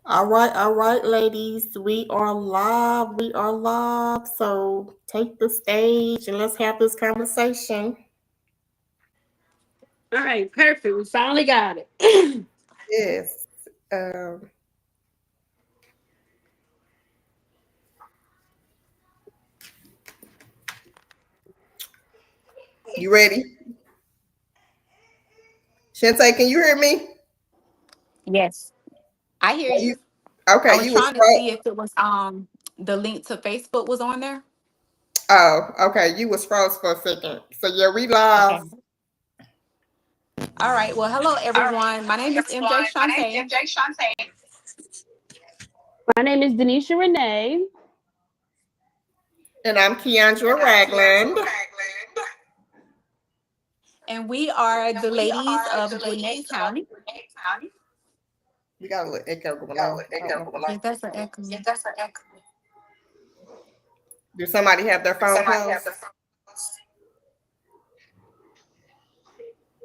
All right, ladies. We are live. We are live. So take the stage and let's have this conversation. All right, perfect. We finally got it. Yes. Um, you ready? Shantae, can you hear me? Yes, I hear You you. I okay, was you was trying to see if it was the link to Facebook was on there. oh, okay, you was froze for a second. So yeah, we live. Okay. All right. Well, hello everyone. My name is MJ Shantae, My name is Denisha Renee. And I'm Keandra Ragland. and we are the ladies of Gwinnett County. We got a little echo going on. I don't know. If that's an echo. Do somebody have their phone closed?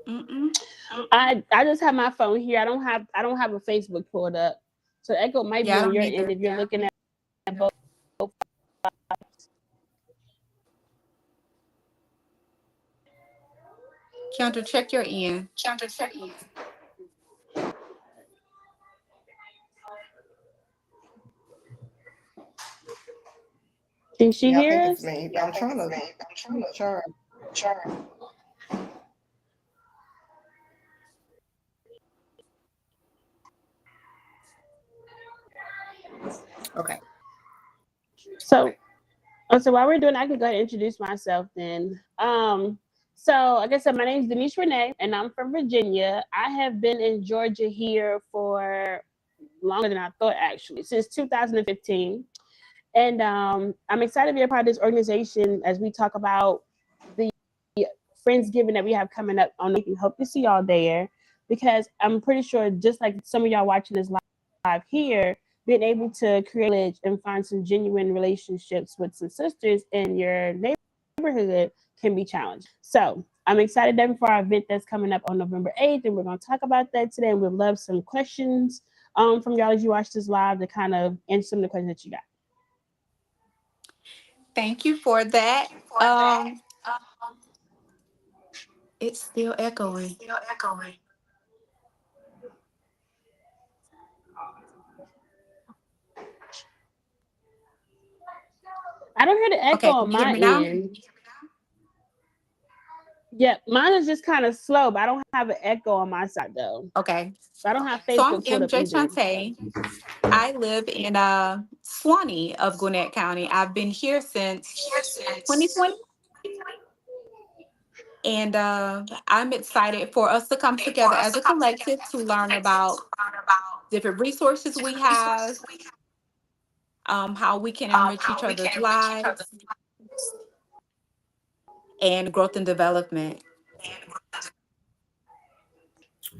Mm-mm. I just have my phone here. I don't have a Facebook pulled up. So echo might be Yeah, I on don't your end either. if you're looking at both. Kendra, check your end. Can she Yeah, I hear think it's us? me. I'm trying to sure. Okay. So so while we're doing, I could go ahead and introduce myself then. So like I said, my name is Denise Renee, and I'm from Virginia. I have been in Georgia here for longer than I thought, actually, since 2015. And I'm excited to be a part of this organization as we talk about the Friendsgiving that we have coming up on the week. Hope to see y'all there because I'm pretty sure, just like some of y'all watching this live here, being able to create and find some genuine relationships with some sisters in your neighborhood can be challenging. So I'm excited for our event that's coming up on November 8th, and we're going to talk about that today. And we'd love some questions from y'all as you watch this live to kind of answer some of the questions that you got. Thank you for that. Um, it's still echoing. I don't hear the echo Okay, can on you hear my me now? end. Yeah, mine is just kind of slow, but I don't have an echo on my side though. Okay. I don't have So I'm Facebook pulled up MJ either. Shantae. I live in Swanee of Gwinnett County. I've been here since 2020. And I'm excited for us to come together as a collective to learn about different resources we have, how we can enrich each other's lives, and growth and development.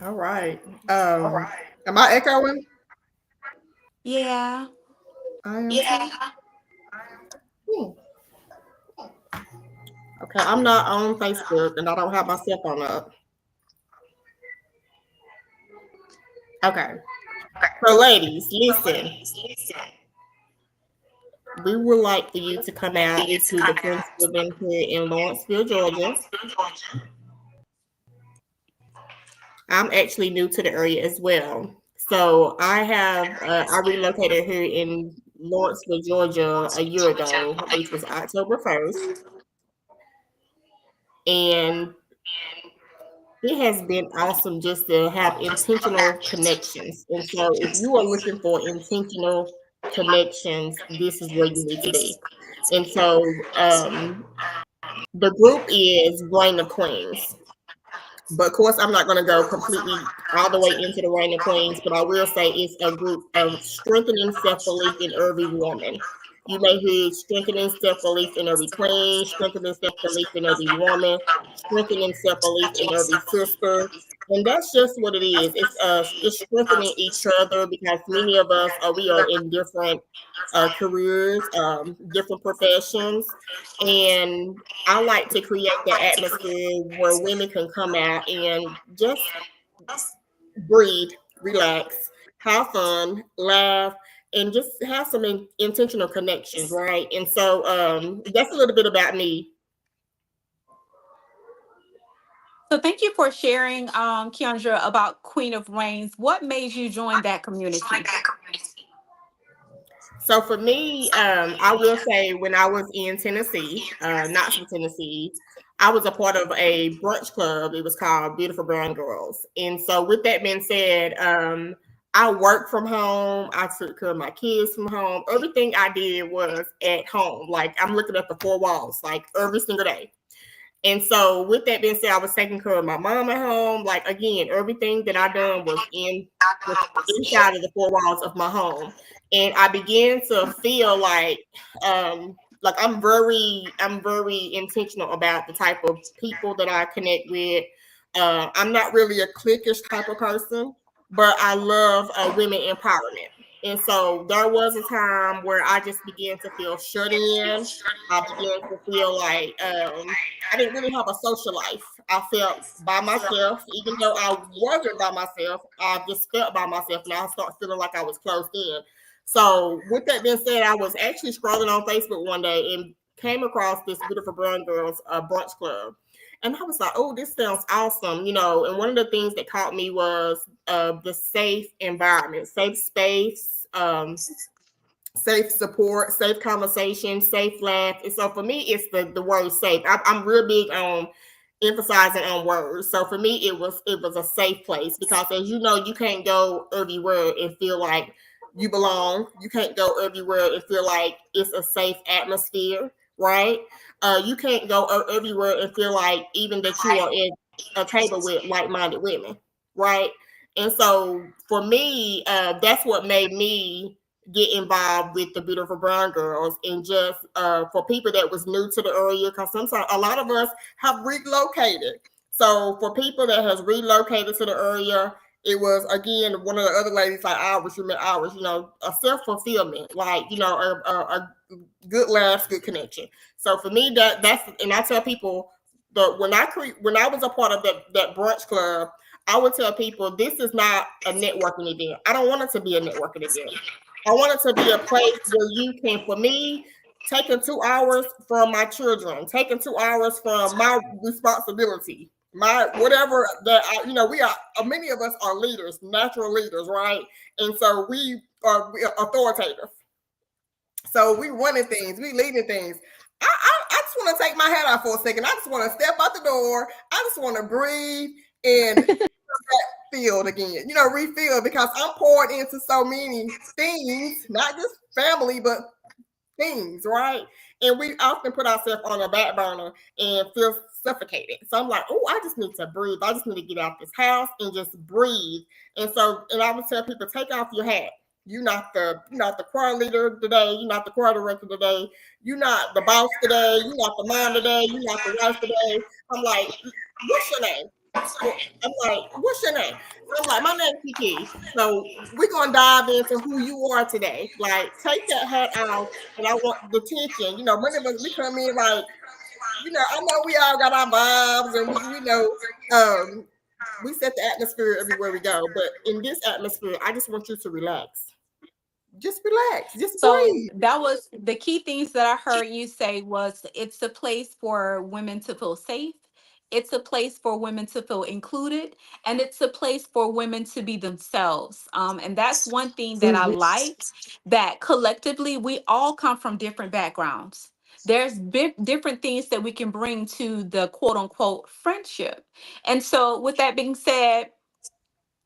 All right. Am I echoing? Yeah. I am too. Hmm. Okay, I'm not on Facebook and I don't have my cell phone up. Okay. So, ladies, listen. We would like for you to come out to the Friendsgiving here in Lawrenceville, Georgia. I'm actually new to the area as well. So I relocated here in Lawrenceville, Georgia a year ago, which was October 1st. And it has been awesome just to have intentional connections. And so if you are looking for intentional connections, this is where you need to be. And so the group is Reign of Queens. But of course, I'm not going to go completely all the way into the Reign of Queens, but I will say it's a group of strengthening self belief in every woman. You may hear strengthening self belief in every queen, strengthening self belief in every woman, strengthening self belief in every sister. And that's just what it is. It's strengthening each other because many of us we are in different careers, different professions, and I like to create the atmosphere where women can come out and just breathe, relax, have fun, laugh, and just have some intentional connections, right? And so that's a little bit about me. So thank you for sharing, Keandra, about Queen of Rains. What made you join that community? So for me, I will say when I was in Tennessee, Knoxville, Tennessee, I was a part of a brunch club. It was called Beautiful Brown Girls. And so with that being said, I worked from home. I took care of my kids from home. Everything I did was at home. Like I'm looking at the four walls, like every single day. And so, with that being said, I was taking care of my mom at home. Like again, everything that I done was inside of the four walls of my home, and I began to feel like I'm very intentional about the type of people that I connect with. I'm not really a cliquish type of person, but I love women empowerment. And so there was a time where I just began to feel shut in. I began to feel like I didn't really have a social life. I felt by myself, even though I wasn't by myself. I just felt by myself, and I started feeling like I was closed in. So, with that being said, I was actually scrolling on Facebook one day and came across this Beautiful Brown Girls brunch club, and I was like, "Oh, this sounds awesome," you know. And one of the things that caught me was the safe environment, safe space. Safe support, safe conversation, safe laugh. And so for me, it's the word safe. I'm real big on emphasizing on words. So for me, it was a safe place because as you know, you can't go everywhere and feel like you belong. You can't go everywhere and feel like it's a safe atmosphere, right? You can't go everywhere and feel like even that you are at a table with like-minded women, right? And so for me, that's what made me get involved with the Beautiful Brown Girls and just for people that was new to the area because sometimes a lot of us have relocated. So for people that has relocated to the area, it was again one of the other ladies like ours, you met ours, you know, a self-fulfillment, like you know, a good laughs, good connection. So for me, that's and I tell people that when I was a part of that brunch club, I would tell people this is not a networking event. I don't want it to be a networking event. I want it to be a place where you can, for me, taking 2 hours from my children, taking 2 hours from my responsibility, my whatever that you know, we are many of us are leaders, natural leaders, right? And so we are authoritative. So we running things, we leading things. I just want to take my hat off for a second. I just want to step out the door. I just want to breathe and filled again, you know, refill because I'm poured into so many things, not just family, but things, right? And we often put ourselves on a back burner and feel suffocated. So I'm like, oh, I just need to breathe. I just need to get out this house and just breathe. And so, and I would tell people, take off your hat. You're not the choir leader today. You're not the choir director today. You're not the boss today. You're not the mom today. You're not the wife today. I'm like, what's your name? I'm like, what's your name? I'm like, my name's Kiki. So we're gonna dive into who you are today. Like, take that hat off, and I want the tension. You know, many of us we come in like, you know, I know we all got our vibes, and we know we set the atmosphere everywhere we go. But in this atmosphere, I just want you to relax. Just relax. Just So breathe. that was the key things that I heard you say was it's a place for women to feel safe. It's a place for women to feel included, and it's a place for women to be themselves. And that's one thing that I Mhm. like, that collectively we all come from different backgrounds. There's different things that we can bring to the quote unquote friendship. And so, with that being said,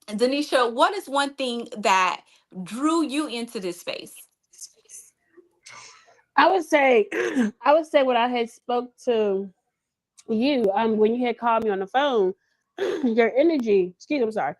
Denisha, what is one thing that drew you into this space? I would say, I would say when I had spoke to you, when you had called me on the phone, your energy. Excuse me, I'm sorry.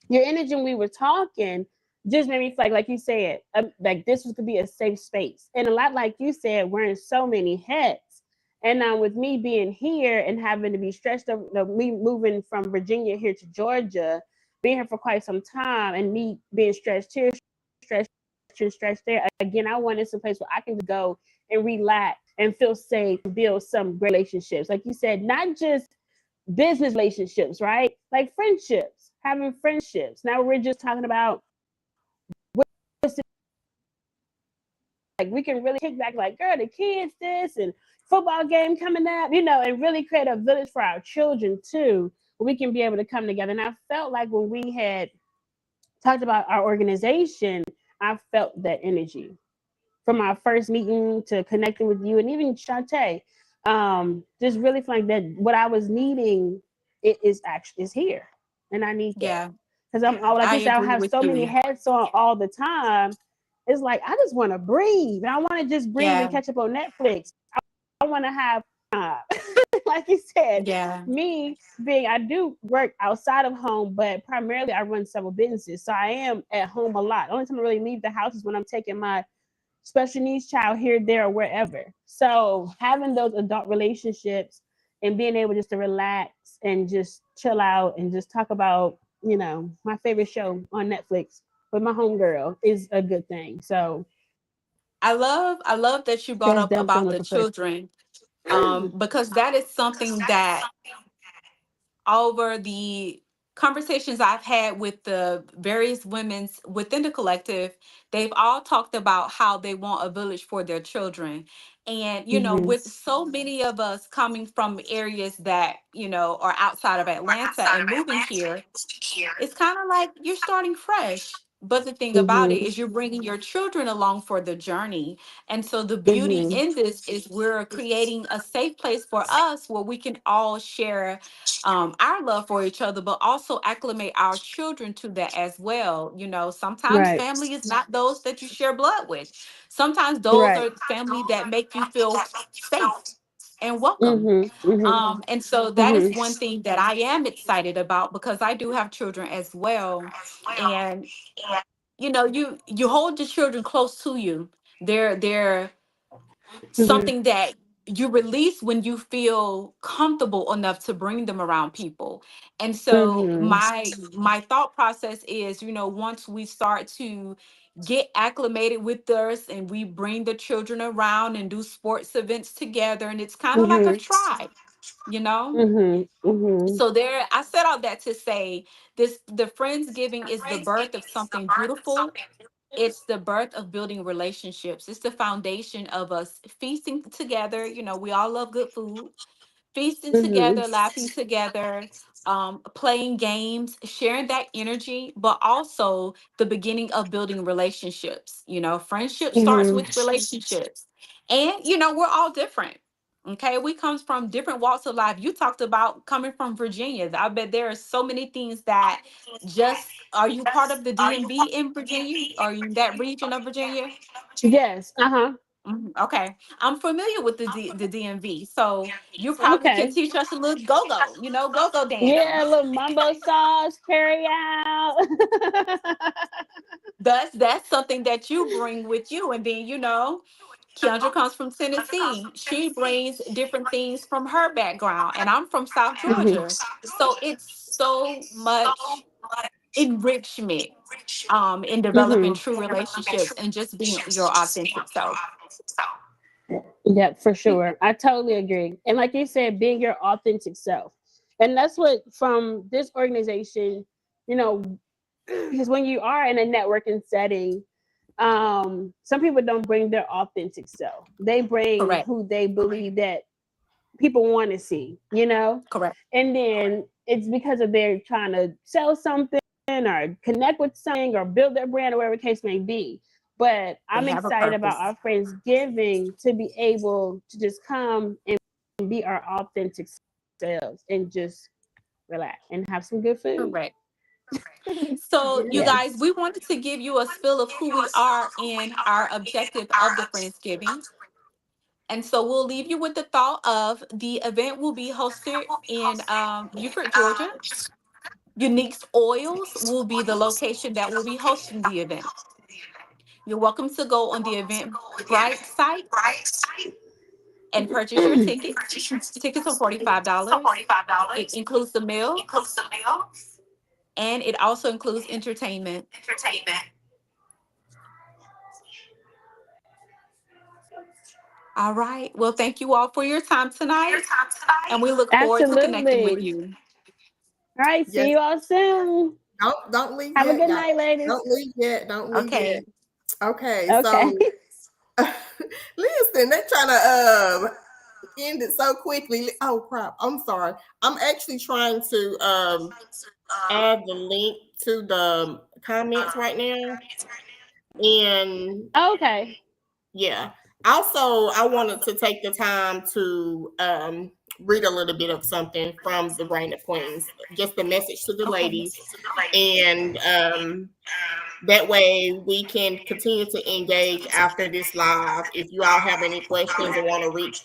Your energy when we were talking just made me feel like you said, like this was could be a safe space, and a lot like you said, wearing so many hats. And now with me being here and having to be stressed over, me moving from Virginia here to Georgia, being here for quite some time, and me being stressed here, stressed here, stressed there. Again, I wanted some place where I can go and relax and feel safe, build some great relationships. Like you said, not just business relationships, right? Like friendships, having friendships. Now we're just talking about what's like we can really kick back like, girl, the kids this and football game coming up, and really create a village for our children too, where we can be able to come together. And I felt like when we had talked about our organization, I felt that energy from our first meeting to connecting with you and even Shantae. Just really feeling like that what I was needing is here. And I need that. Yeah, Because I'm like I I said, I agree have with so many you. hats on all the time. It's like I just want to breathe. And I want to just breathe and Yeah, catch up on Netflix. I want to have like you said, yeah, me being I do work outside of home, but primarily I run several businesses. So I am at home a lot. The only time I really leave the house is when I'm taking my special needs child here, there, or wherever. So having those adult relationships and being able just to relax and just chill out and just talk about, my favorite show on Netflix with my homegirl is a good thing. So I love that you brought that's up definitely about what the the first. children, because that is something that over the conversations I've had with the various women's within the collective, they've all talked about how they want a village for their children. And, Mm-hmm. with so many of us coming from areas that, are outside of Atlanta and moving here, it's kind of like you're starting fresh. But the thing about it Mm-hmm. is you're bringing your children along for the journey. And so the beauty Mm-hmm. in this is we're creating a safe place for us where we can all share our love for each other, but also acclimate our children to that as well. Sometimes Right. family is not those that you share blood with. Sometimes those Right. are family that make you feel safe and welcome. Mm-hmm. Mm-hmm. And so that is Mm-hmm. one thing that I am excited about because I do have children as well. And you hold your children close to you. They're Mm-hmm. something that you release when you feel comfortable enough to bring them around people. And so Mm-hmm. my thought process is, once we start to get acclimated with us and we bring the children around and do sports events together, and it's kind of like a Mm-hmm. tribe, you know Mm-hmm. Mm-hmm. so there, I said all that to say the Friendsgiving is the birth of something beautiful. It's the birth of building relationships. It's the foundation of us feasting together. We all love good food, feasting Mm-hmm. together, laughing together, playing games, sharing that energy, but also the beginning of building relationships. Friendship starts Mm-hmm. with relationships. And, we're all different. Okay, we come from different walks of life. You talked about coming from Virginia. I bet there are so many things that just are you part of the DMV in Virginia? Are you in that region of Virginia? Yes. Uh-huh. Okay, I'm familiar with the DMV, so you probably can Okay. teach us a little go-go, go-go Yeah, a dance. little mumbo sauce, carry out. That's something that you bring with you, and then Kendra comes from Tennessee. She brings different things from her background, and I'm from South Mhm. Georgia, so it's so much enrichment in developing Mhm. true relationships and just being your authentic self. Yeah, for sure. I totally agree. And like you said, being your authentic self. And that's what from this organization, you know, because when you are in a networking setting, some people don't bring their authentic self. They bring Correct. who they believe that people want to see. Correct. And then it's because of they're trying to sell something or connect with something or build their brand or whatever the case may be. But They I'm have a excited about purpose. our Friendsgiving to be able to just come and be our authentic selves and just relax and have some good food. Correct. So, you Yeah. guys, we wanted to give you a spill of who we are and our objective of the Friendsgiving. And so we'll leave you with the thought of the event will be hosted in Beaufort, Georgia. Unique's Oils will be the location that will be hosting the event. You're welcome to go on the Eventbrite site and purchase your tickets. Tickets are $45. It includes the meal and it also includes entertainment. All right. Well, thank you all for your time tonight, and we look forward to connecting with Absolutely. you. All right, see Yes. you all soon. Don't leave Have yet. a good Y'all. night, ladies. Don't leave yet. Don't leave Okay. yet. Okay, Okay. so listen, they're trying to end it so quickly. Oh crap! I'm sorry. I'm actually trying to add the link to the comments right now, and Okay. yeah. Also, I wanted to take the time to read a little bit of something from the Reign of Queens, just a message to the Okay. ladies, and that way we can continue to engage after this live. If you all have any questions or want to reach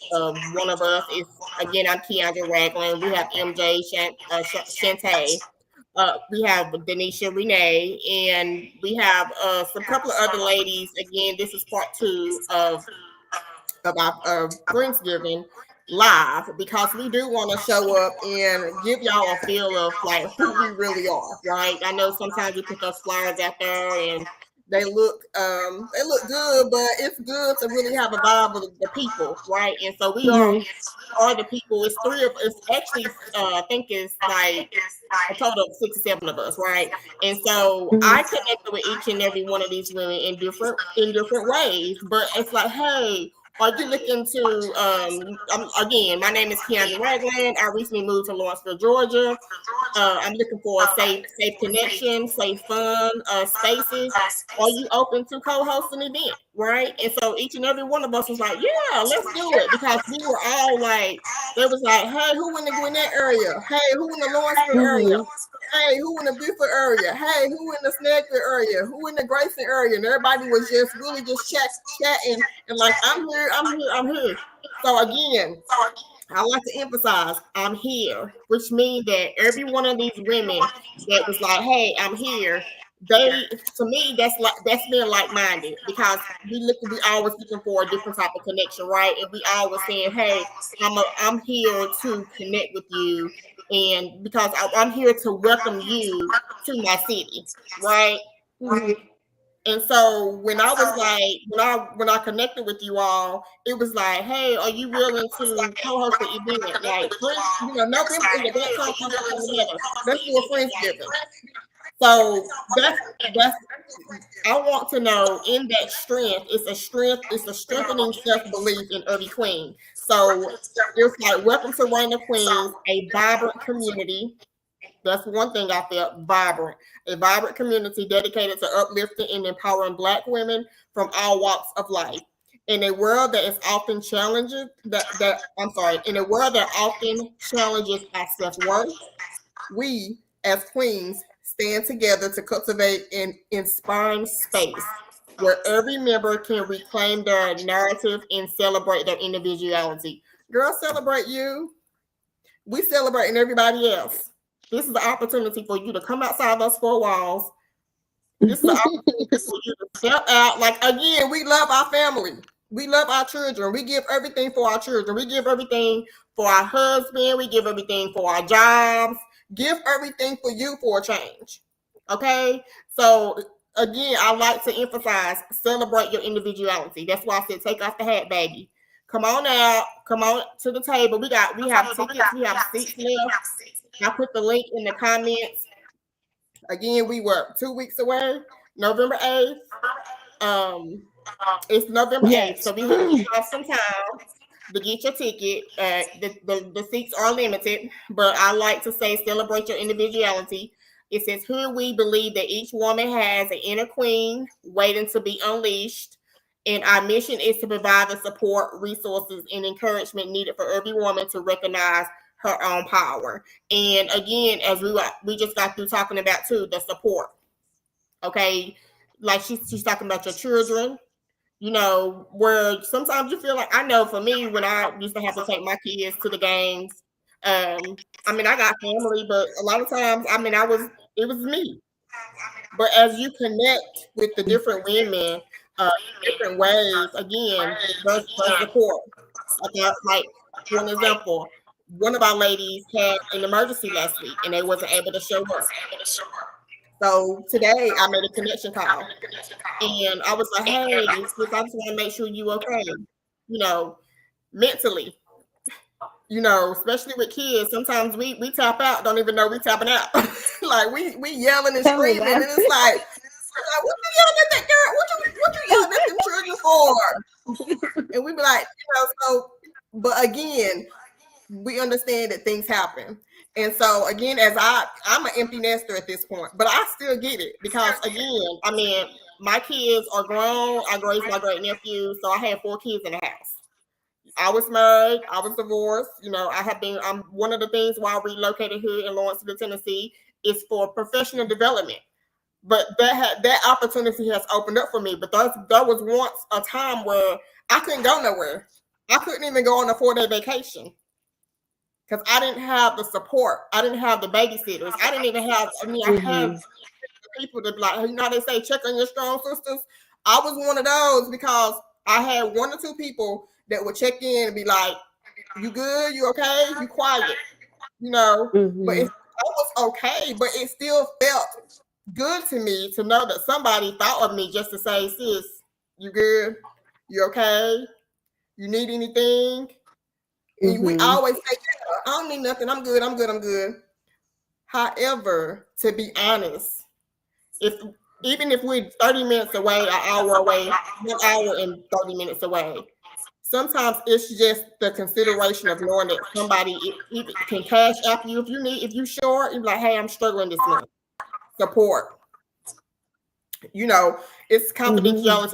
one of us, is again, I'm Keandra Ragland. We have MJ Shantae. We have Denisha Renee, and we have some couple of other ladies. Again, this is part 2 of our Friendsgiving live, because we do want to show up and give y'all a feel of like who we really are, right? I know sometimes we put those flyers out there and they look good, but it's good to really have a vibe with the people, right? And so we are the people. It's 3 of us. Actually, I think it's like a total of 6 or 7 of us, right? And so I connected with each and every one of these women in different ways. But it's like, hey, are you looking to again, my name is Keandra Ragland. I recently moved to Lawrenceville, Georgia. I'm looking for a safe connection, safe fun spaces. Are you open to co-host an event, right? And so each and every one of us was like, yeah, let's do it, because we were all like, they was like, hey, who in the Gwinnett area? Hey, who in the Lawrenceville area? Hey, who in the Buford area? Hey, who in the Snagville area? Who in the Grayson area? And everybody was just really just chatting and like, I'm here. So again, I like to emphasize I'm here, which means that every one of these women that was like, hey, I'm here, they, to me, that's being like-minded, because we always looking for a different type of connection, right? And we always saying, hey, I'm here to connect with you, and because I'm here to welcome you to my city, right? And so when I was like, when I connected with you all, it was like, hey, are you willing to co-host the event? Like, November is the best time to come together. Let's do a Friendsgiving. So that's I want to know, in that strength, it's a strengthening self-belief in every queen. So it's like, welcome to Reign of Queens, a vibrant community. That's one thing I felt, vibrant. A vibrant community dedicated to uplifting and empowering Black women from all walks of life. In a world that is often challenges in a world that often challenges our self-worth, we as queens stand together to cultivate an inspiring space where every member can reclaim their narrative and celebrate their individuality. Girl, celebrate you. We celebrating everybody else. This is the opportunity for you to come outside those 4 walls. This is the opportunity for you to step out. Like, again, we love our family. We love our children. We give everything for our children. We give everything for our husband. We give everything for our jobs. Give everything for you for a change. Okay? So, again, I like to emphasize, celebrate your individuality. That's why I said take off the hat, baby. Come on out. Come on to the table. We have tickets. We have seats left. I put the link in the comments. Again, we were 2 weeks away, November 8th. It's November 8th, so we have some time to get your ticket. The seats are limited, but I like to say celebrate your individuality. It says, here we believe that each woman has an inner queen waiting to be unleashed. And our mission is to provide the support, resources, and encouragement needed for every woman to recognize her own power. And again, as we just got through talking about too, the support. Okay, like she's talking about your children. Where sometimes you feel like, I know for me, when I used to have to take my kids to the games, I got family, but a lot of times, it was me. But as you connect with the different women, different ways, again, there's support. Like, for an example, one of our ladies had an emergency last week and they wasn't able to show up. So today I made a connection call and I was like, hey, sis, I just want to make sure you okay, mentally. especially with kids, sometimes we tap out, don't even know we tapping out. Like we yelling and Tell me screaming, that. and it's like, what you yelling at that girl? What you yelling at them children for? And we be like, so, but again, we understand that things happen. And so again, as I'm an empty nester at this point, but I still get it because again, I mean, my kids are grown. I raised my great nephew, so I had 4 kids in the house. I was married. I was divorced. I'm one of the things why I relocated here in Lawrenceville, Tennessee, is for professional development. But that opportunity has opened up for me. But there was once a time where I couldn't go nowhere. I couldn't even go on a 4-day vacation because I didn't have the support. I didn't have the babysitters. I didn't even have. I had people that be like, how they say, check on your strong sisters. I was one of those because I had 1 or 2 people that would check in and be like, you good? You okay? You quiet? But I was okay, but it still felt good to me to know that somebody thought of me just to say, sis, you good? You okay? You need anything? And we always say, I don't need nothing. I'm good. I'm good. I'm good. However, to be honest, even if we're 30 minutes away, an hour away, 1 hour and 30 minutes away, sometimes it's just the consideration of knowing that somebody can cash after you if you short, you're like, hey, I'm struggling this month. Support. It's confidentiality.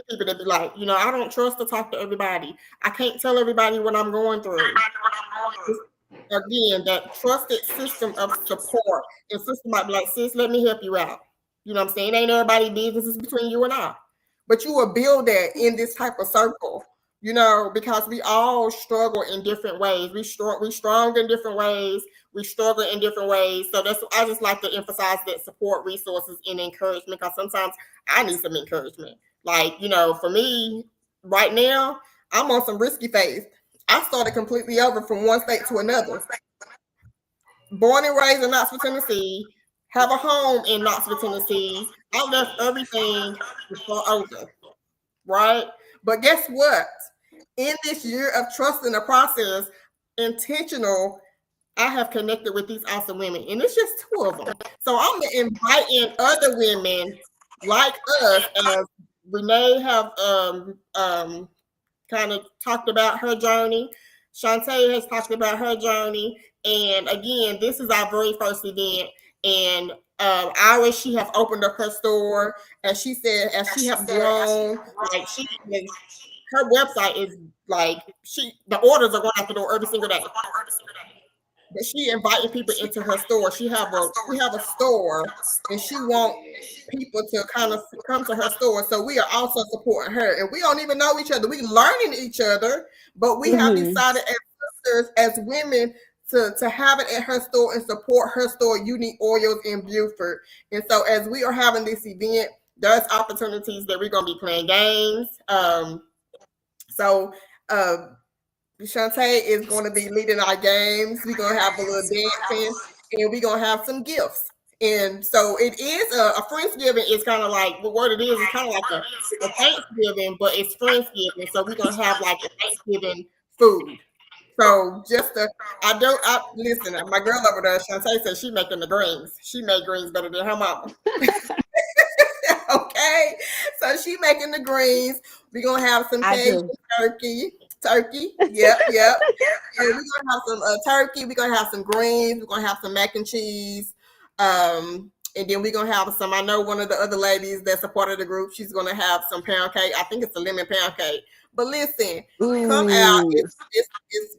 People that be like, I don't trust to talk to everybody. I can't tell everybody what I'm going through. Again, that trusted system of support. And sister might be like, sis, let me help you out. You know what I'm saying? It ain't everybody's business. It's between you and I. But you will build that in this type of circle, because we all struggle in different ways. We strong in different ways. We struggle in different ways. So I just like to emphasize that support, resources, and encouragement, because sometimes I need some encouragement. Like, for me right now, I'm on some risky phase. I started completely over from one state to another. Born and raised in Knoxville, Tennessee, have a home in Knoxville, Tennessee. I left everything to start over, right? But guess what? In this year of trust in the process, intentional, I have connected with these awesome women, and it's just 2 of them. So I'm inviting other women like us, as Renee have kind of talked about her journey. Shantae has talked about her journey. And again, this is our very first event. And Iris, she have opened up her store. And she said, as she have grown, like her website is like, the orders are going out the door every single day. But she inviting people into her store. She have a store, and she want people to kind of come to her store. So we are also supporting her, and we don't even know each other. We learning each other, but we have decided as sisters, as women, to have it at her store and support her store, Unique Oils in Beaufort. And so as we are having this event, there's opportunities that we're gonna be playing games. Shantae is going to be leading our games. We're going to have a little dancing, and we're going to have some gifts. And so it is a Friendsgiving. It's kind of like, what it is, it's kind of like a Thanksgiving, but it's Friendsgiving. So we're going to have like a Thanksgiving food. So listen, my girl over there, Shantae, said she making the greens. She made greens better than her mama. Okay. So she making the greens. We're going to have some Cajun turkey. Yep. And we're gonna have some turkey. We're gonna have some greens. We're gonna have some mac and cheese. And then we're gonna have some. I know one of the other ladies that's a part of the group. She's gonna have some pound cake. I think it's a lemon pound cake. But listen, come out. It's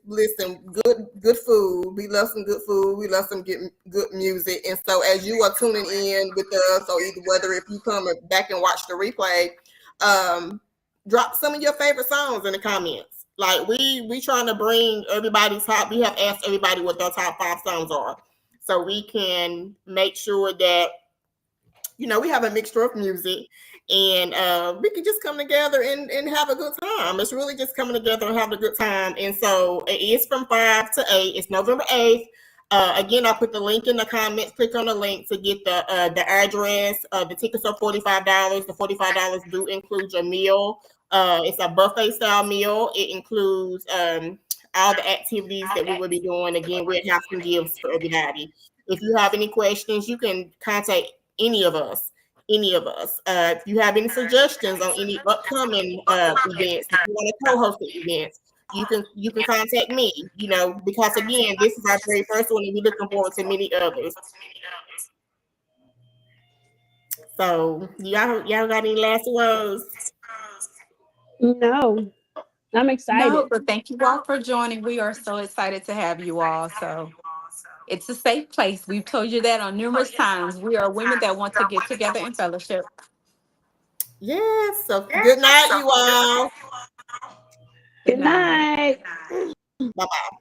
listen, good food. We love some good food. We love some good music. And so as you are tuning in with us, or whether if you come back and watch the replay, drop some of your favorite songs in the comments. Like we trying to bring everybody's top. We have asked everybody what their top 5 songs are, so we can make sure that we have a mixture of music, and we can just come together and have a good time. It's really just coming together and having a good time. And so it is from 5 to 8. It's November 8th. Again, I'll put the link in the comments. Click on the link to get the address. The tickets are $45. The $45 do include your meal. It's a buffet style meal. It includes all the activities that we will be doing. Again, we'll have some gifts for everybody. If you have any questions, you can contact any of us. If you have any suggestions on any upcoming events, if you want to co-host the events, you can contact me. Because again, this is our very first one, and we're looking forward to many others. So, y'all got any last words? No, I'm excited. No, but thank you all for joining. We are so excited to have you all. So it's a safe place. We've told you that on numerous times. We are women that want to get together in fellowship. Yes. So good night, you all. Good night. Bye-bye.